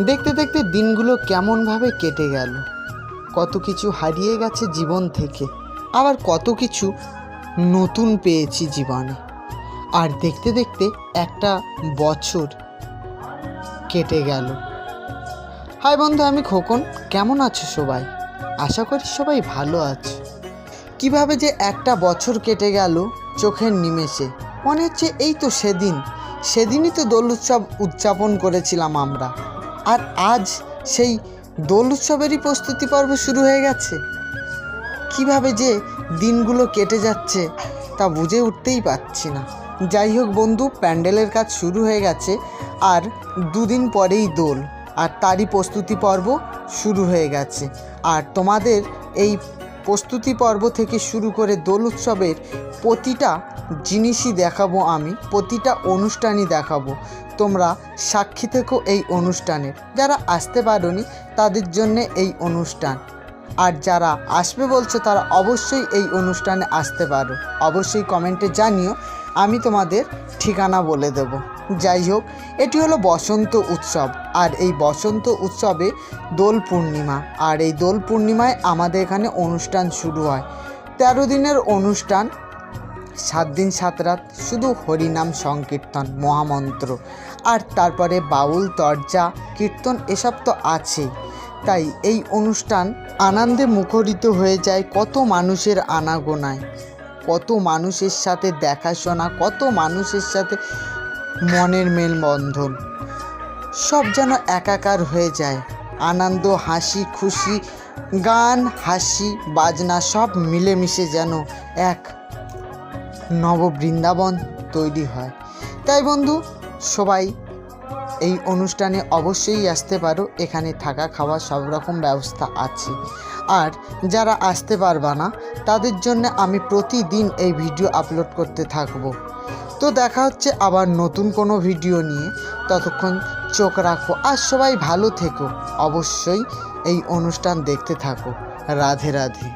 দেখতে দেখতে দিনগুলো কেমনভাবে কেটে গেল। কত কিছু হারিয়ে গেছে জীবন থেকে, আবার কত কিছু নতুন পেয়েছি জীবনে। আর দেখতে দেখতে একটা বছর কেটে গেল। হাই বন্ধু, আমি খোকন। কেমন আছো সবাই? আশা করি সবাই ভালো আছে। কিভাবে যে একটা বছর কেটে গেল চোখের নিমেষে। মনে হচ্ছে এই তো সেদিনই তো দোল উৎসব উদযাপন করেছিলাম আমরা, আর আজ সেই দোল উৎসবেরই প্রস্তুতি পর্ব শুরু হয়ে গেছে। কিভাবে যে দিনগুলো কেটে যাচ্ছে তা বুঝে উঠতেই পারছি না। যাই হোক বন্ধু, প্যান্ডেলের কাজ শুরু হয়ে গেছে, আর দুদিন পরেই দোল, আর তারই প্রস্তুতি পর্ব শুরু হয়ে গেছে। আর তোমাদের এই প্রস্তুতি পর্ব থেকে শুরু করে দোল উৎসবের প্রতিটা জিনিসই দেখাবো আমি, প্রতিটা অনুষ্ঠানই দেখাবো। তোমরা সাক্ষী থেকো এই অনুষ্ঠানের। যারা আসতে পারোনি তাদের জন্যে এই অনুষ্ঠান, আর যারা আসবে বলছো তারা অবশ্যই এই অনুষ্ঠানে আসতে পারো। অবশ্যই কমেন্টে জানিও, আমি তোমাদের ঠিকানা বলে দেব। যাই হোক, এটি হলো বসন্ত উৎসব, আর এই বসন্ত উৎসবে দোল পূর্ণিমা, আর এই দোল পূর্ণিমায় আমাদের এখানে অনুষ্ঠান শুরু হয়। 13 দিনের অনুষ্ঠান, 7 দিন 7 রাত শুধু হরিনাম সংকীর্তন, মহামন্ত্র, আর তারপরে বাউল, তরজা, কীর্তন এসব তো আছেই। তাই এই অনুষ্ঠান আনন্দে মুখরিত হয়ে যায়। কত মানুষের আনাগোনায়, কত মানুষের সাথে দেখাশোনা, কত মানুষের সাথে মনের মেলবন্ধন, সব যেন একাকার হয়ে যায়। আনন্দ, হাসি খুশি, গান, হাসি বাজনা সব মিলেমিশে যেন এক নব বৃন্দাবন তৈরি হয়। তাই বন্ধু, সবাই এই অনুষ্ঠানে অবশ্যই আসতে পারো। এখানে থাকা খাওয়া সব রকম ব্যবস্থা আছে। আর যারা আসতে পারবা না তাদের জন্য আমি প্রতিদিন এই ভিডিও আপলোড করতে থাকবো। তো দেখা হচ্ছে আবার নতুন কোনো ভিডিও নিয়ে। ততক্ষণ চোখ রাখো, আর সবাই ভালো থেকো। অবশ্যই এই অনুষ্ঠান দেখতে থাকো। রাধে রাধে।